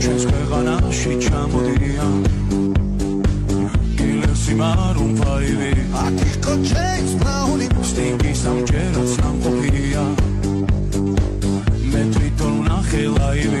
ჩვენს ქვეყანაში ჩამოდიან გილერსი მარუნ ფაივი აკიხო ჩეის მაუნი სტინგი სამჯერად სამყოფია მე თვითონ ვნახე ლაივი